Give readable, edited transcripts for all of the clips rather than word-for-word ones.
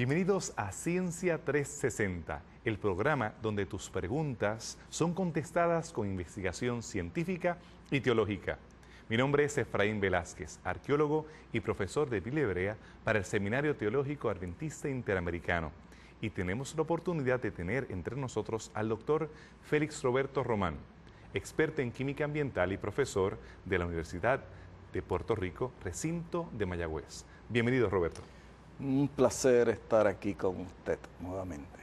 Bienvenidos a Ciencia 360, el programa donde tus preguntas son contestadas con investigación científica y teológica. Mi nombre es Efraín Velázquez, arqueólogo y profesor de Biblia Hebrea para el Seminario Teológico Adventista Interamericano. Y tenemos la oportunidad de tener entre nosotros al doctor Félix Roberto Román, experto en química ambiental y profesor de la Universidad de Puerto Rico, recinto de Mayagüez. Bienvenido, Roberto. Un placer estar aquí con usted nuevamente.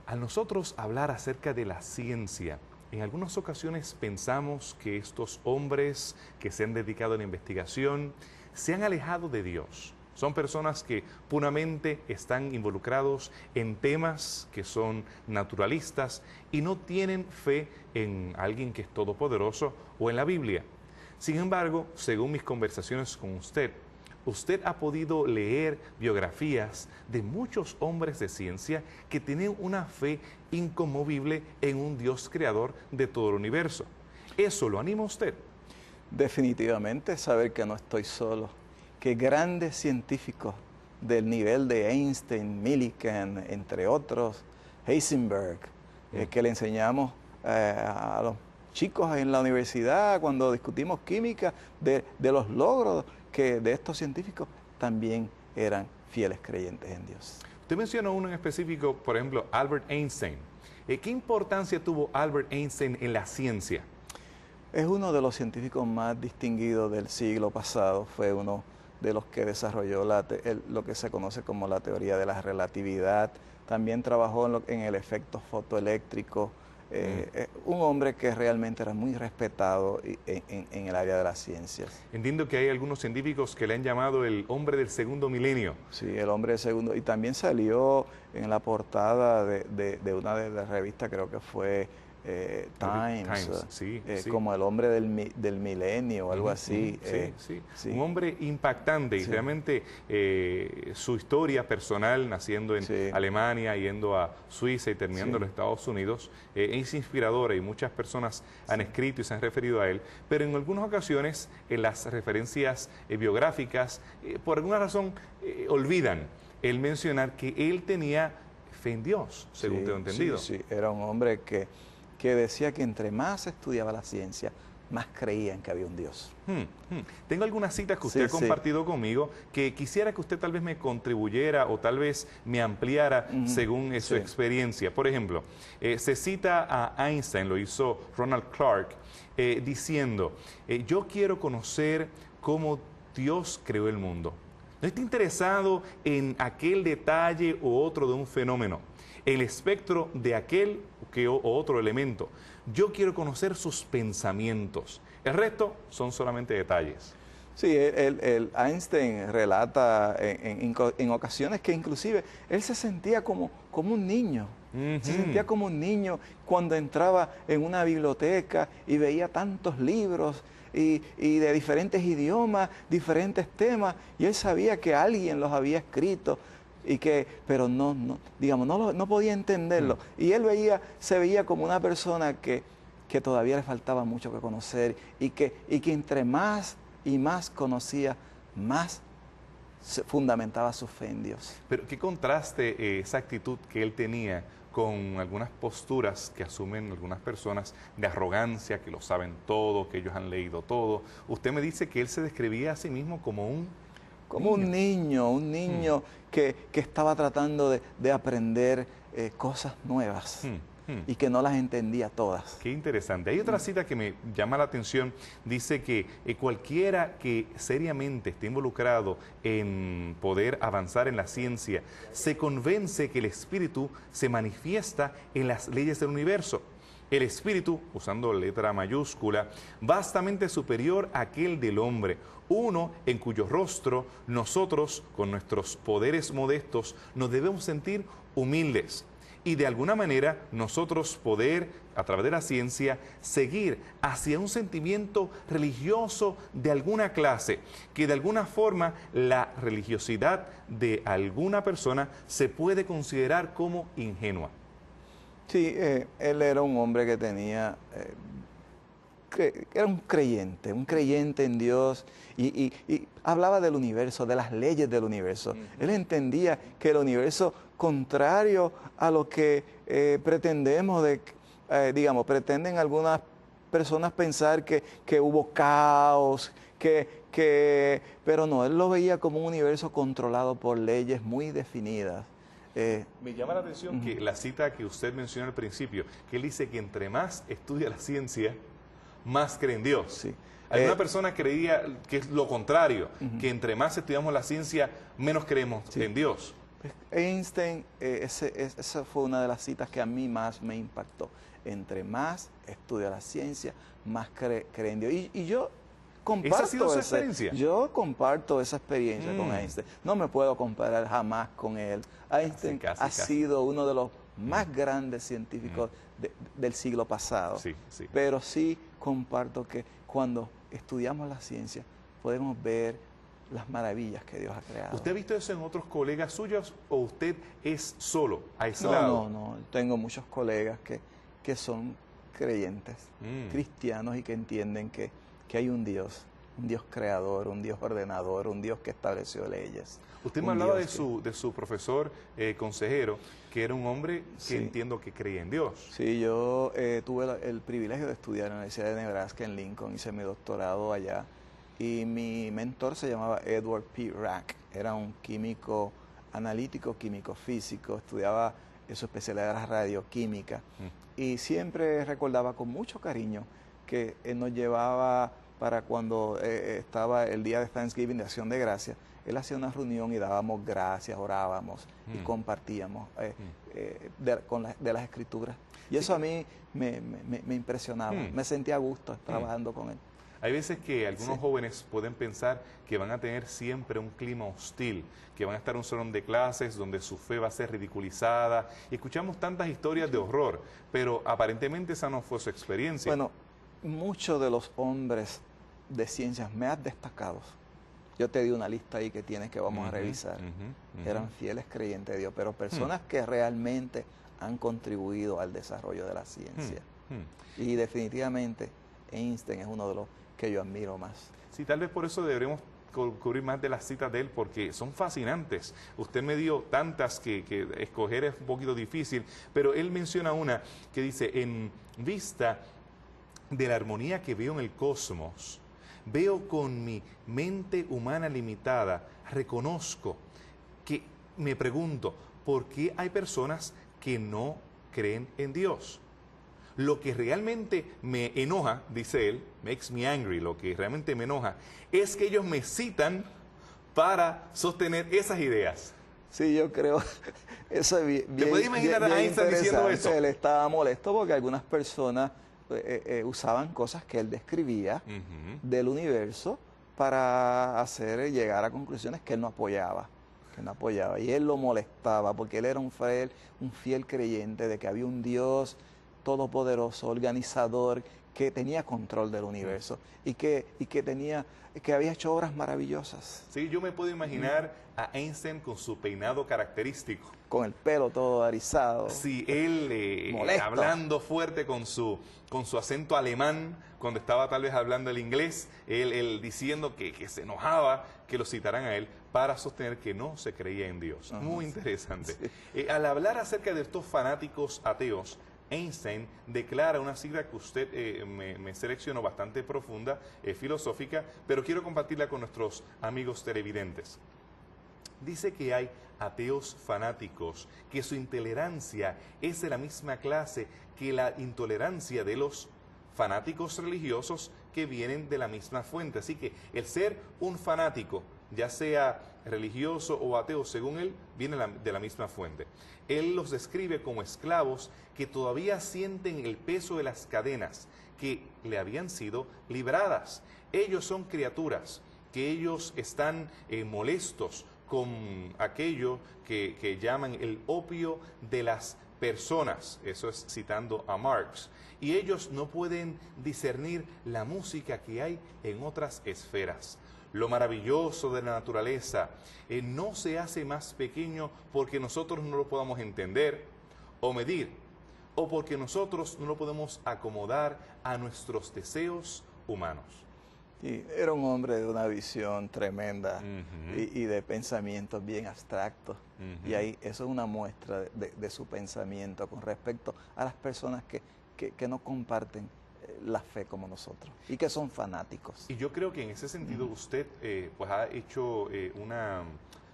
Al nosotros hablar acerca de la ciencia, en algunas ocasiones pensamos que estos hombres que se han dedicado a la investigación se han alejado de Dios. Son personas que puramente están involucrados en temas que son naturalistas y no tienen fe en alguien que es todopoderoso o en la Biblia. Sin embargo, según mis conversaciones con usted ha podido leer biografías de muchos hombres de ciencia que tienen una fe inconmovible en un Dios creador de todo el universo. ¿Eso lo anima a usted? Definitivamente saber que no estoy solo, que grandes científicos del nivel de Einstein, Millikan, entre otros, Heisenberg, que le enseñamos a los chicos en la universidad cuando discutimos química, de los logros que de estos científicos también eran fieles creyentes en Dios. Usted mencionó uno en específico, por ejemplo, Albert Einstein. ¿Qué importancia tuvo Albert Einstein en la ciencia? Es uno de los científicos más distinguidos del siglo pasado, fue uno de los que desarrolló lo que se conoce como la teoría de la relatividad, también trabajó en el efecto fotoeléctrico. Un hombre que realmente era muy respetado en el área de las ciencias. Entiendo que hay algunos científicos que le han llamado el hombre del segundo milenio. Sí, el hombre del segundo. Y también salió en la portada de una de las revistas, creo que fue Times, sí. como el hombre del milenio o algo así. Sí. Un hombre impactante y realmente su historia personal, naciendo en Alemania, yendo a Suiza y terminando en los Estados Unidos, es inspiradora y muchas personas han escrito y se han referido a él, pero en algunas ocasiones en las referencias biográficas, por alguna razón, olvidan el mencionar que él tenía fe en Dios, según tengo entendido. Sí, era un hombre que decía que entre más estudiaba la ciencia, más creía en que había un Dios. Tengo algunas citas que usted ha compartido conmigo que quisiera que usted tal vez me contribuyera o tal vez me ampliara según su experiencia. Por ejemplo, se cita a Einstein, lo hizo Ronald Clark, diciendo, yo quiero conocer cómo Dios creó el mundo. No está interesado en aquel detalle u otro de un fenómeno, el espectro de aquel o otro elemento. Yo quiero conocer sus pensamientos. El resto son solamente detalles. Sí, Einstein relata en ocasiones que inclusive él se sentía como un niño. Se sentía como un niño cuando entraba en una biblioteca y veía tantos libros y de diferentes idiomas, diferentes temas, y él sabía que alguien los había escrito, pero no podía entenderlo. Y él se veía como una persona que todavía le faltaba mucho que conocer y que entre más y más conocía, más se fundamentaba su fe en Dios. Pero qué contraste esa actitud que él tenía con algunas posturas que asumen algunas personas de arrogancia, que lo saben todo, que ellos han leído todo. Usted me dice que él se describía a sí mismo como un niño que estaba tratando de aprender cosas nuevas y que no las entendía todas. Qué interesante. Hay otra cita que me llama la atención. Dice que cualquiera que seriamente esté involucrado en poder avanzar en la ciencia se convence que el espíritu se manifiesta en las leyes del universo. El espíritu, usando letra mayúscula, vastamente superior a aquel del hombre, uno en cuyo rostro nosotros, con nuestros poderes modestos, nos debemos sentir humildes y de alguna manera nosotros poder, a través de la ciencia, seguir hacia un sentimiento religioso de alguna clase, que de alguna forma la religiosidad de alguna persona se puede considerar como ingenua. Sí, él era un hombre que tenía era un creyente en Dios y hablaba del universo, de las leyes del universo. Él entendía que el universo, contrario a lo que pretendemos, pretenden algunas personas pensar que hubo caos, pero no, él lo veía como un universo controlado por leyes muy definidas. Me llama la atención que la cita que usted mencionó al principio, que él dice que entre más estudia la ciencia, más cree en Dios. Sí. Alguna persona creía que es lo contrario, que entre más estudiamos la ciencia, menos creemos en Dios. Einstein, esa fue una de las citas que a mí más me impactó. Entre más estudia la ciencia, más cree en Dios. Y yo comparto ¿Esa ha sido su experiencia? Yo comparto esa experiencia con Einstein. No me puedo comparar jamás con él. Einstein ha sido uno de los más grandes científicos del siglo pasado. Sí, sí. Pero sí comparto que cuando estudiamos la ciencia podemos ver las maravillas que Dios ha creado. ¿Usted ha visto eso en otros colegas suyos o usted es solo, aislado? No. Tengo muchos colegas que son creyentes, cristianos y que entienden que hay un Dios creador, un Dios ordenador, un Dios que estableció leyes. Usted me hablaba de su profesor consejero, que era un hombre que entiendo que creía en Dios. Sí, yo tuve el privilegio de estudiar en la Universidad de Nebraska en Lincoln, hice mi doctorado allá y mi mentor se llamaba Edward P. Rack, era un químico analítico, químico físico, estudiaba, su especialidad era radioquímica y siempre recordaba con mucho cariño que él nos llevaba para cuando estaba el día de Thanksgiving, de Acción de Gracias. Él hacía una reunión y dábamos gracias, orábamos y compartíamos de las Escrituras. Y eso a mí me impresionaba, me sentía a gusto trabajando con él. Hay veces que algunos jóvenes pueden pensar que van a tener siempre un clima hostil, que van a estar en un salón de clases donde su fe va a ser ridiculizada. Y escuchamos tantas historias de horror, pero aparentemente esa no fue su experiencia. Bueno, muchos de los hombres de ciencias más destacados, yo te di una lista ahí que vamos a revisar, eran fieles creyentes de Dios, pero personas que realmente han contribuido al desarrollo de la ciencia. Y definitivamente Einstein es uno de los que yo admiro más. Sí, tal vez por eso deberemos cubrir más de las citas de él, porque son fascinantes. Usted me dio tantas que escoger es un poquito difícil, pero él menciona una que dice, en vista de la armonía que veo en el cosmos, veo con mi mente humana limitada, reconozco que me pregunto, ¿por qué hay personas que no creen en Dios? Lo que realmente me enoja, dice él, makes me angry, lo que realmente me enoja, es que ellos me citan para sostener esas ideas. Sí, yo creo, eso es bien. ¿Te puedes imaginar a Einstein diciendo eso? Él estaba molesto porque algunas personas usaban cosas que él describía del universo para hacer llegar a conclusiones que él no apoyaba. Y él lo molestaba porque él era un fiel creyente de que había un Dios todopoderoso, organizador, que tenía control del universo y que había hecho obras maravillosas. Sí, yo me puedo imaginar a Einstein con su peinado característico. Con el pelo todo erizado. Sí, él hablando fuerte con su acento alemán, cuando estaba tal vez hablando el inglés, él diciendo que se enojaba que lo citaran a él para sostener que no se creía en Dios. Muy interesante. Sí. Al hablar acerca de estos fanáticos ateos, Einstein declara una cita que usted me seleccionó bastante profunda, filosófica, pero quiero compartirla con nuestros amigos televidentes. Dice que hay ateos fanáticos, que su intolerancia es de la misma clase que la intolerancia de los fanáticos religiosos que vienen de la misma fuente. Así que el ser un fanático, ya sea religioso o ateo, según él, viene de la misma fuente. Él los describe como esclavos que todavía sienten el peso de las cadenas que le habían sido libradas. Ellos son criaturas, que ellos están molestos con aquello que llaman el opio de las personas. Eso es citando a Marx. Y ellos no pueden discernir la música que hay en otras esferas. Lo maravilloso de la naturaleza no se hace más pequeño porque nosotros no lo podamos entender o medir. o porque nosotros no lo podemos acomodar a nuestros deseos humanos. Y era un hombre de una visión tremenda y de pensamientos bien abstractos. Y ahí eso es una muestra de su pensamiento con respecto a las personas que no comparten la fe como nosotros y que son fanáticos. Y yo creo que en ese sentido usted pues ha hecho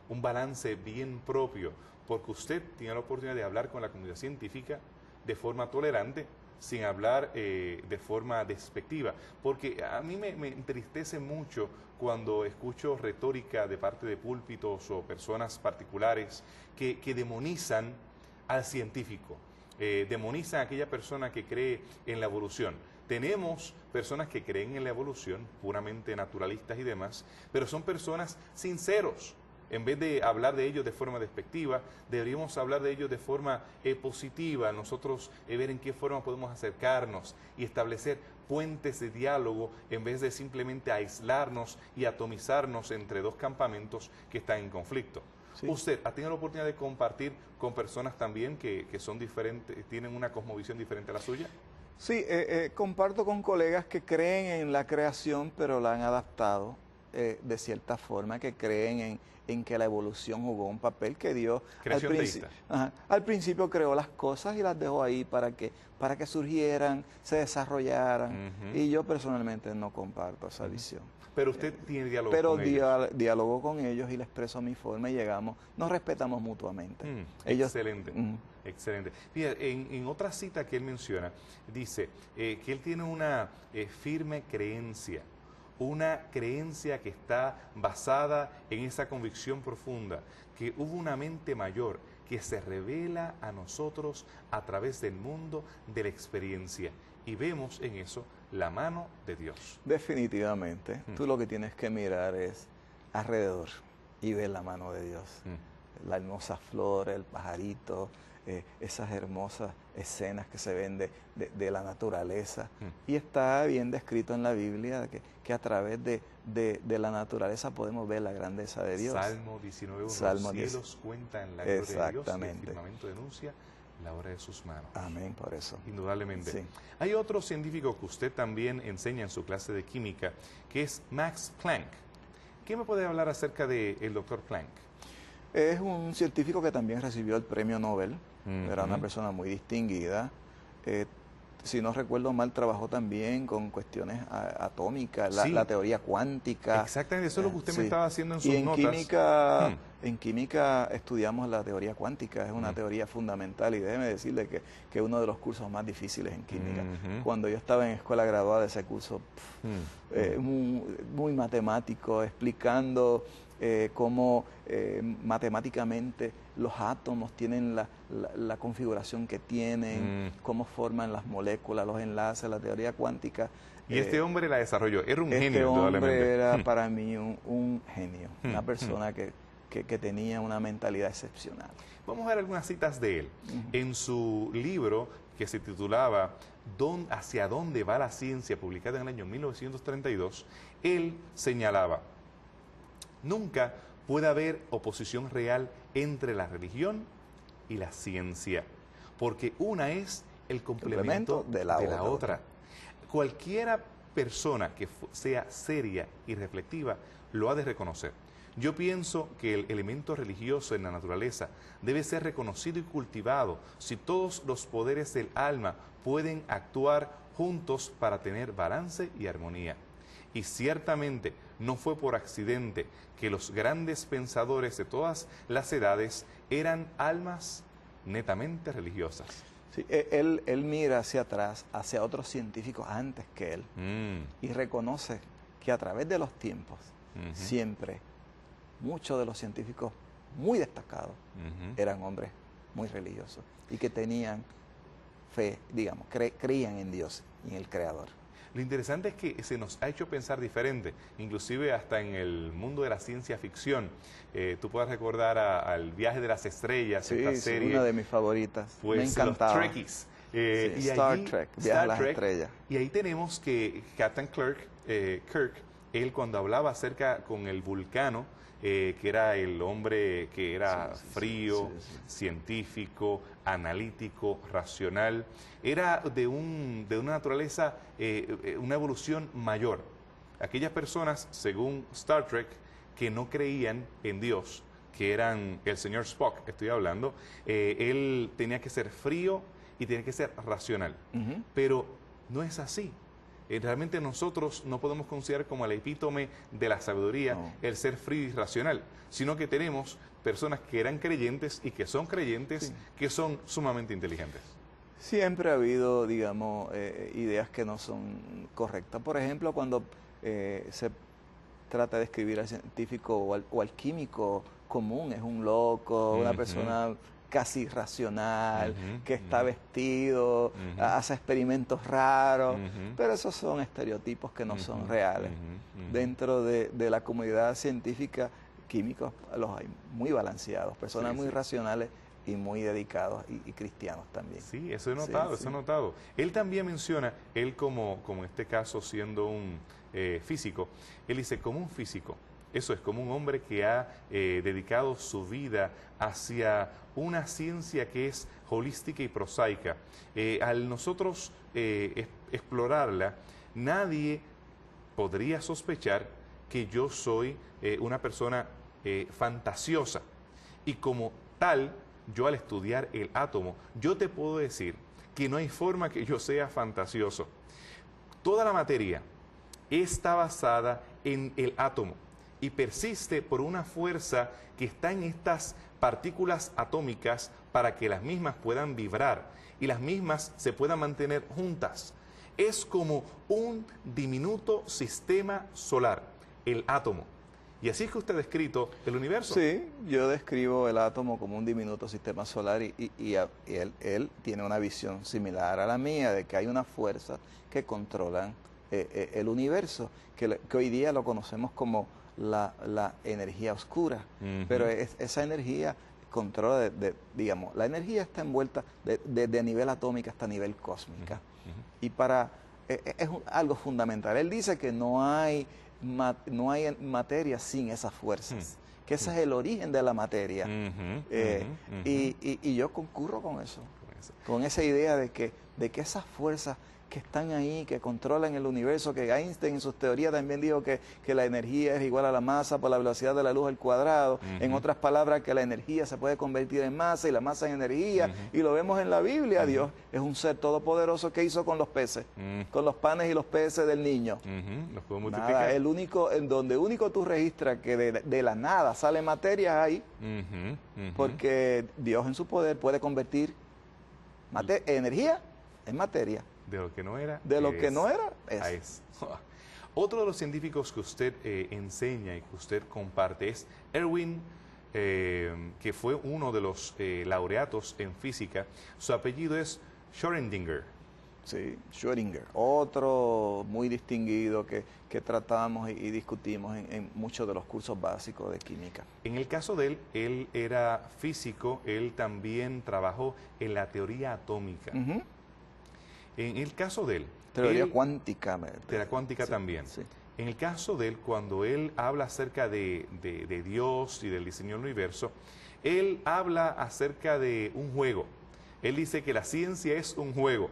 un balance bien propio, porque usted tiene la oportunidad de hablar con la comunidad científica de forma tolerante, sin hablar de forma despectiva, porque a mí me entristece mucho cuando escucho retórica de parte de púlpitos o personas particulares que demonizan al científico, demonizan a aquella persona que cree en la evolución. Tenemos personas que creen en la evolución, puramente naturalistas y demás, pero son personas sinceros. En vez de hablar de ellos de forma despectiva, deberíamos hablar de ellos de forma positiva, nosotros ver en qué forma podemos acercarnos y establecer puentes de diálogo en vez de simplemente aislarnos y atomizarnos entre dos campamentos que están en conflicto. Sí. ¿Usted ha tenido la oportunidad de compartir con personas también que son diferentes, tienen una cosmovisión diferente a la suya? Sí, comparto con colegas que creen en la creación, pero la han adaptado de cierta forma, que creen en que la evolución jugó un papel que Dios al principio creó las cosas y las dejó ahí para que surgieran, se desarrollaran. Y yo personalmente no comparto esa visión. Pero usted tiene diálogo con ellos. Pero diálogo con ellos y les expreso mi forma y nos respetamos mutuamente. Excelente, excelente. Fíjate, en otra cita que él menciona, dice que él tiene una firme creencia, una creencia que está basada en esa convicción profunda, que hubo una mente mayor que se revela a nosotros a través del mundo de la experiencia. Y vemos en eso la mano de Dios. Definitivamente. Tú lo que tienes que mirar es alrededor y ver la mano de Dios. La hermosa flor, el pajarito, esas hermosas escenas que se ven de la naturaleza. Y está bien descrito en la Biblia que a través de la naturaleza podemos ver la grandeza de Dios. Salmo 19, los cielos cuentan la gloria de Dios, y el firmamento denuncia la obra de sus manos. Amén, por eso. Indudablemente. Sí. Hay otro científico que usted también enseña en su clase de química, que es Max Planck. ¿Qué me puede hablar acerca del doctor Planck? Es un científico que también recibió el premio Nobel. Era una persona muy distinguida. Si no recuerdo mal, trabajó también con cuestiones atómicas, la teoría cuántica. Exactamente, eso es lo que usted me estaba haciendo en sus notas. En química estudiamos la teoría cuántica, es una teoría fundamental, y déjeme decirle que es uno de los cursos más difíciles en química. Cuando yo estaba en escuela graduada, ese curso muy matemático, explicando cómo matemáticamente los átomos tienen la configuración que tienen, cómo forman las moléculas, los enlaces, la teoría cuántica. Y este hombre la desarrolló, era un genio. Este hombre era para mí un genio, una persona que tenía una mentalidad excepcional. Vamos a ver algunas citas de él. En su libro que se titulaba ¿Hacia dónde va la ciencia?, publicado en el año 1932, él señalaba: nunca puede haber oposición real entre la religión y la ciencia, porque una es el complemento de la otra. Cualquiera persona que sea seria y reflexiva lo ha de reconocer. Yo pienso que el elemento religioso en la naturaleza debe ser reconocido y cultivado si todos los poderes del alma pueden actuar juntos para tener balance y armonía. Y ciertamente no fue por accidente que los grandes pensadores de todas las edades eran almas netamente religiosas. Sí, él mira hacia atrás, hacia otros científicos antes que él, y reconoce que a través de los tiempos, siempre, muchos de los científicos muy destacados eran hombres muy religiosos y que tenían fe, digamos, creían en Dios y en el Creador. Lo interesante es que se nos ha hecho pensar diferente, inclusive hasta en el mundo de la ciencia ficción. Tú puedes recordar al Viaje de las Estrellas, esta serie. Una de mis favoritas. Pues, me encantaba. Los Trekkies. Star Trek, Viaje a las Estrellas. Y ahí tenemos que Captain Kirk él cuando hablaba acerca con el Vulcano, que era el hombre que era frío, científico, analítico, racional, era de una naturaleza, una evolución mayor. Aquellas personas, según Star Trek, que no creían en Dios, que eran el señor Spock, estoy hablando, él tenía que ser frío y tenía que ser racional. Pero no es así. Realmente nosotros no podemos considerar como el epítome de la sabiduría el ser frío y racional, sino que tenemos personas que eran creyentes y que son creyentes, que son sumamente inteligentes. Siempre ha habido, digamos, ideas que no son correctas. Por ejemplo, cuando se trata de escribir al científico o al químico común, es un loco, una persona casi irracional, que está vestido, hace experimentos raros, pero esos son estereotipos que no son reales. Dentro de la comunidad científica, químicos los hay muy balanceados, personas muy racionales y muy dedicados y cristianos también. Sí, eso he notado, eso he notado. Él también menciona, él como en este caso siendo un físico, él dice como un físico. Eso es, como un hombre que ha dedicado su vida hacia una ciencia que es holística y prosaica. Al nosotros explorarla, nadie podría sospechar que yo soy una persona fantasiosa. Y como tal, yo al estudiar el átomo, yo te puedo decir que no hay forma que yo sea fantasioso. Toda la materia está basada en el átomo y persiste por una fuerza que está en estas partículas atómicas para que las mismas puedan vibrar y las mismas se puedan mantener juntas. Es como un diminuto sistema solar, el átomo. Y así es que usted ha descrito el universo. Sí, yo describo el átomo como un diminuto sistema solar y él tiene una visión similar a la mía, de que hay una fuerza que controlan el universo, que hoy día lo conocemos como la energía oscura, pero esa energía controla, digamos, la energía está envuelta desde nivel atómico hasta nivel cósmica. Y es algo fundamental. Él dice que no hay materia sin esas fuerzas, que ese es el origen de la materia. Y yo concurro con eso, con esa idea de que esas fuerzas que están ahí, que controlan el universo, que Einstein en sus teorías también dijo que la energía es igual a la masa por la velocidad de la luz al cuadrado. En otras palabras, que la energía se puede convertir en masa y la masa en energía. Y lo vemos en la Biblia. Dios es un ser todopoderoso que hizo con los peces, con los panes y los peces del niño. Los puedo multiplicar. Nada, en donde único tú registras que de la nada sale materia ahí, porque Dios en su poder puede convertir energía en materia. De lo que no era. De lo que no era, es. Otro de los científicos que usted enseña y que usted comparte es Erwin, que fue uno de los laureatos en física. Su apellido es Schrödinger. Sí, Schrödinger. Otro muy distinguido que tratamos y discutimos en muchos de los cursos básicos de química. En el caso de él era físico, él también trabajó en la teoría atómica. En el caso de él... Teoría cuántica. De la cuántica también. Sí. En el caso de él, cuando él habla acerca de Dios y del diseño del universo, él habla acerca de un juego. Él dice que la ciencia es un juego,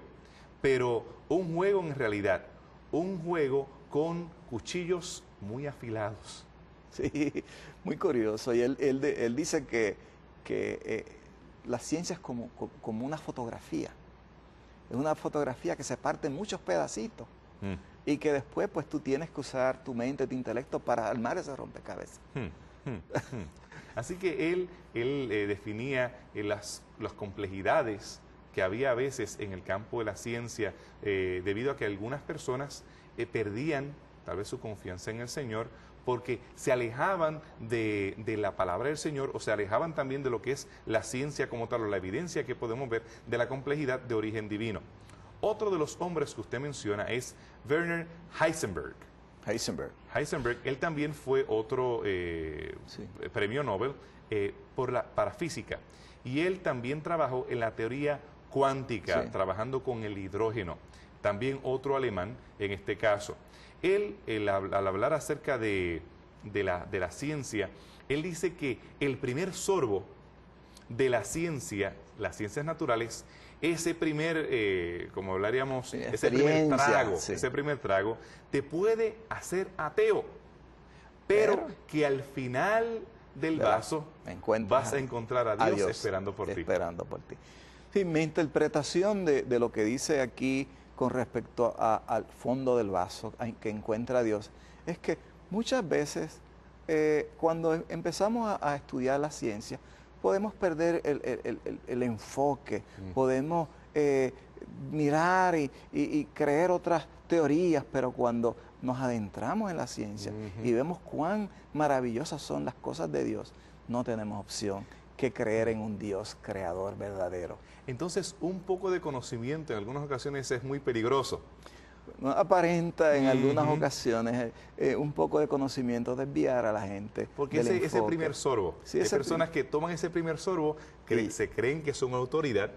pero un juego en realidad, un juego con cuchillos muy afilados. Sí, muy curioso. Y él dice que la ciencia es como una fotografía. Es una fotografía que se parte en muchos pedacitos y que después pues tú tienes que usar tu mente, tu intelecto para armar ese rompecabezas. Así que él definía las complejidades que había a veces en el campo de la ciencia debido a que algunas personas perdían tal vez su confianza en el Señor porque se alejaban de la palabra del Señor o se alejaban también de lo que es la ciencia como tal o la evidencia que podemos ver de la complejidad de origen divino. Otro de los hombres que usted menciona es Werner Heisenberg. Heisenberg, él también fue otro premio Nobel para física y él también trabajó en la teoría cuántica, trabajando con el hidrógeno. también otro alemán en este caso. Él al hablar acerca de la ciencia, él dice que el primer sorbo de la ciencia, las ciencias naturales, ese primer, como hablaríamos, Sí, ese primer trago, sí. ese primer trago, te puede hacer ateo, pero que al final del vaso vas a encontrar a Dios esperando por ti. Esperando por ti. Sí, mi interpretación de lo que dice aquí con respecto al fondo del vaso que encuentra a Dios es que muchas veces cuando empezamos a estudiar la ciencia podemos perder el enfoque, podemos mirar y creer otras teorías, pero cuando nos adentramos en la ciencia y vemos cuán maravillosas son las cosas de Dios, no tenemos opción que creer en un Dios creador verdadero. Entonces, un poco de conocimiento en algunas ocasiones es muy peligroso. No aparenta en algunas ocasiones un poco de conocimiento desviar a la gente. Porque ese primer sorbo, sí, hay personas que toman ese primer sorbo, se creen que son autoridad,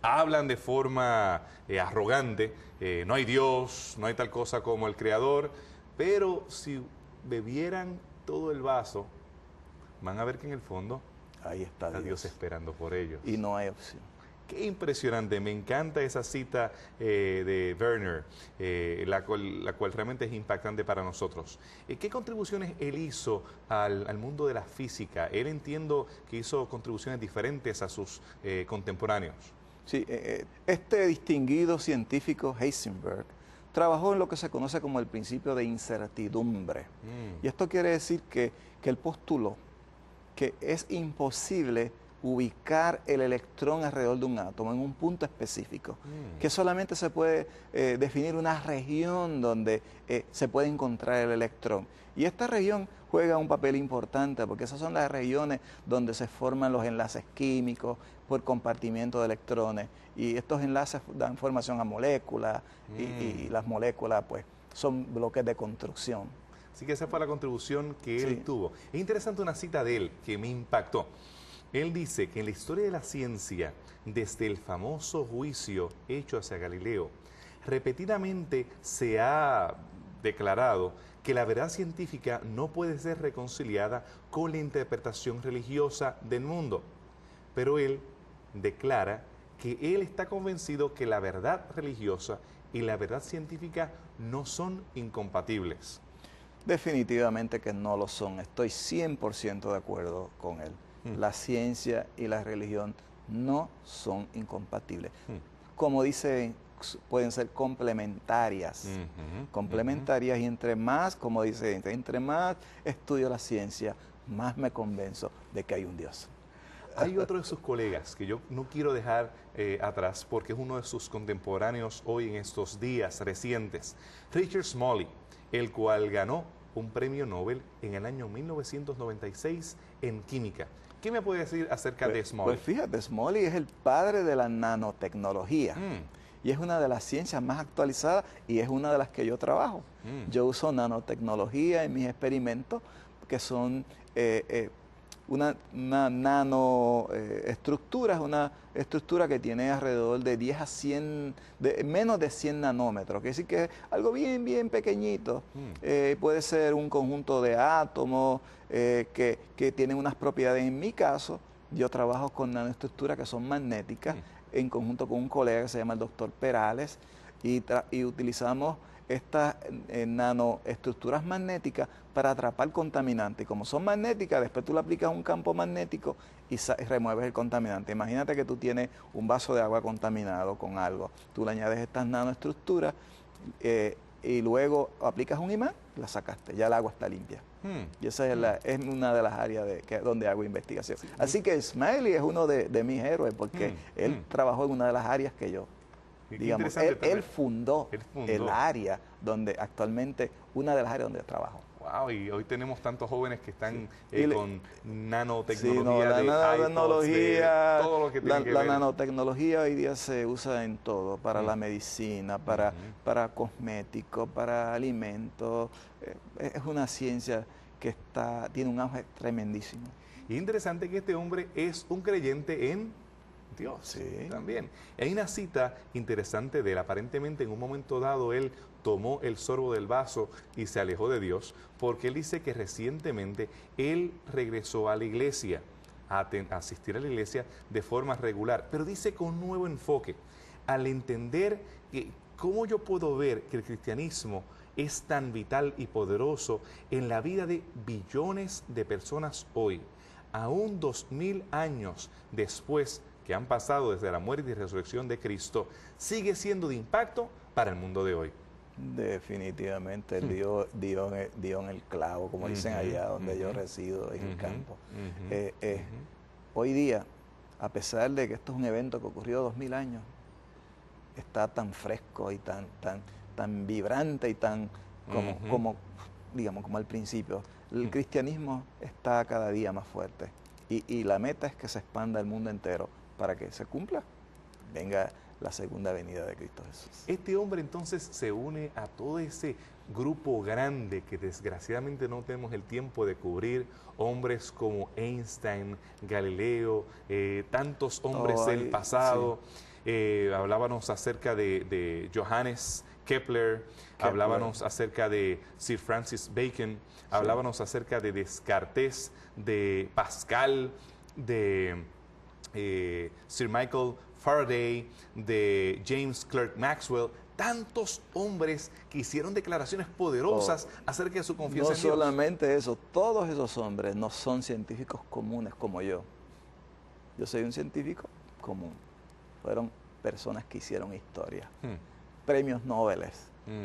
hablan de forma arrogante, no hay Dios, no hay tal cosa como el Creador, pero si bebieran todo el vaso, van a ver que en el fondo ahí está Dios esperando por ellos. Y no hay opción. Qué impresionante, me encanta esa cita de Werner, la cual realmente es impactante para nosotros. ¿Qué contribuciones él hizo al mundo de la física? Él entiendo que hizo contribuciones diferentes a sus contemporáneos. Sí, este distinguido científico Heisenberg trabajó en lo que se conoce como el principio de incertidumbre. Y esto quiere decir que él postuló que es imposible ubicar el electrón alrededor de un átomo en un punto específico, que solamente se puede definir una región donde se puede encontrar el electrón. Y esta región juega un papel importante porque esas son las regiones donde se forman los enlaces químicos por compartimiento de electrones, y estos enlaces dan formación a moléculas y las moléculas pues son bloques de construcción. Así que esa fue la contribución que él tuvo. Es interesante una cita de él que me impactó. Él dice que en la historia de la ciencia, desde el famoso juicio hecho hacia Galileo, repetidamente se ha declarado que la verdad científica no puede ser reconciliada con la interpretación religiosa del mundo. Pero él declara que él está convencido que la verdad religiosa y la verdad científica no son incompatibles. Definitivamente que no lo son. Estoy 100% de acuerdo con él. La ciencia y la religión no son incompatibles. Como dice, pueden ser complementarias. Complementarias, y entre más, como dice, entre más estudio la ciencia, más me convenzo de que hay un Dios. Hay otro de sus colegas que yo no quiero dejar atrás porque es uno de sus contemporáneos hoy en estos días recientes, Richard Smalley, el cual ganó un premio Nobel en el año 1996 en química. ¿Qué me puede decir acerca de Smalley? Pues fíjate, Smalley es el padre de la nanotecnología y es una de las ciencias más actualizadas y es una de las que yo trabajo. Yo uso nanotecnología en mis experimentos, que son una nanoestructura, es una estructura que tiene alrededor de 10 a 100, menos de 100 nanómetros, quiere decir que es algo bien, bien pequeñito. Puede ser un conjunto de átomos que tienen unas propiedades. En mi caso, yo trabajo con nanoestructuras que son magnéticas, en conjunto con un colega que se llama el doctor Perales, y utilizamos estas nanoestructuras magnéticas para atrapar contaminantes. Como son magnéticas, después tú le aplicas un campo magnético y remueves el contaminante. Imagínate que tú tienes un vaso de agua contaminado con algo. Tú le añades estas nanoestructuras y luego aplicas un imán, la sacaste, ya el agua está limpia. Y esa es una de las áreas donde hago investigación. Sí. Así que Smalley es uno de mis héroes porque él trabajó en una de las áreas que yo... Digamos, él fundó el área donde actualmente, una de las áreas donde trabajo. Wow, y hoy tenemos tantos jóvenes que están con nanotecnología, todo lo que tiene que ver. La nanotecnología hoy día se usa en todo, para la medicina, para cosméticos, para alimentos. Es una ciencia que tiene un auge tremendísimo. Y interesante que este hombre es un creyente en Dios. Sí. También. Hay una cita interesante de él. Aparentemente en un momento dado él tomó el sorbo del vaso y se alejó de Dios, porque él dice que recientemente él regresó a la iglesia, a asistir a la iglesia de forma regular, pero dice con un nuevo enfoque, al entender que cómo yo puedo ver que el cristianismo es tan vital y poderoso en la vida de billones de personas hoy, aún 2000 años después que han pasado desde la muerte y resurrección de Cristo, sigue siendo de impacto para el mundo de hoy. Definitivamente, él dio en el clavo, como dicen allá donde yo resido, en el campo. Hoy día, a pesar de que esto es un evento que ocurrió 2000 años, está tan fresco y tan vibrante y tan como al principio. El cristianismo está cada día más fuerte y la meta es que se expanda al mundo entero para que se cumpla, venga la segunda venida de Cristo Jesús. Este hombre entonces se une a todo ese grupo grande que desgraciadamente no tenemos el tiempo de cubrir, hombres como Einstein, Galileo, tantos hombres del pasado. Sí. Hablábamos acerca de Johannes Kepler, hablábamos acerca de Sir Francis Bacon, hablábamos acerca de Descartes, de Pascal, de Sir Michael Faraday, de James Clerk Maxwell, tantos hombres que hicieron declaraciones poderosas acerca de su confianza en Dios. No solamente eso, todos esos hombres no son científicos comunes como yo. Yo soy un científico común. Fueron personas que hicieron historia. Premios Nobel,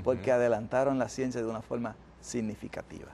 porque adelantaron la ciencia de una forma significativa.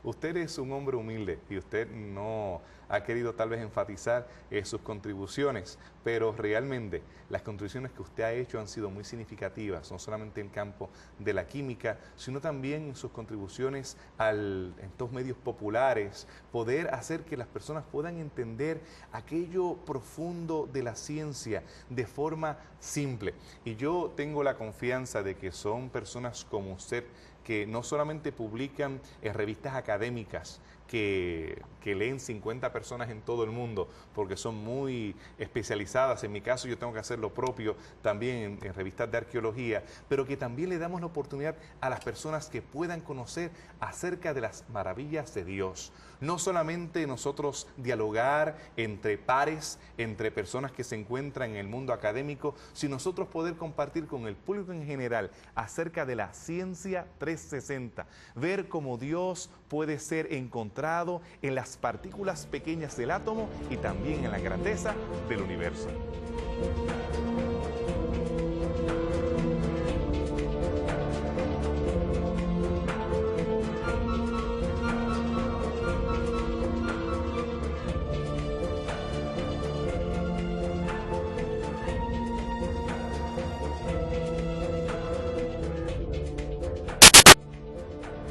Usted es un hombre humilde y usted no ha querido tal vez enfatizar sus contribuciones, pero realmente las contribuciones que usted ha hecho han sido muy significativas, no solamente en el campo de la química, sino también en sus contribuciones en estos medios populares, poder hacer que las personas puedan entender aquello profundo de la ciencia de forma simple. Y yo tengo la confianza de que son personas como usted que no solamente publican en revistas académicas que leen 50 personas en todo el mundo porque son muy especializadas. En mi caso yo tengo que hacer lo propio también en revistas de arqueología, pero que también le damos la oportunidad a las personas que puedan conocer acerca de las maravillas de Dios. No solamente nosotros dialogar entre pares, entre personas que se encuentran en el mundo académico, sino nosotros poder compartir con el público en general acerca de la ciencia 360, ver cómo Dios puede ser encontrado en las partículas pequeñas del átomo y también en la grandeza del universo.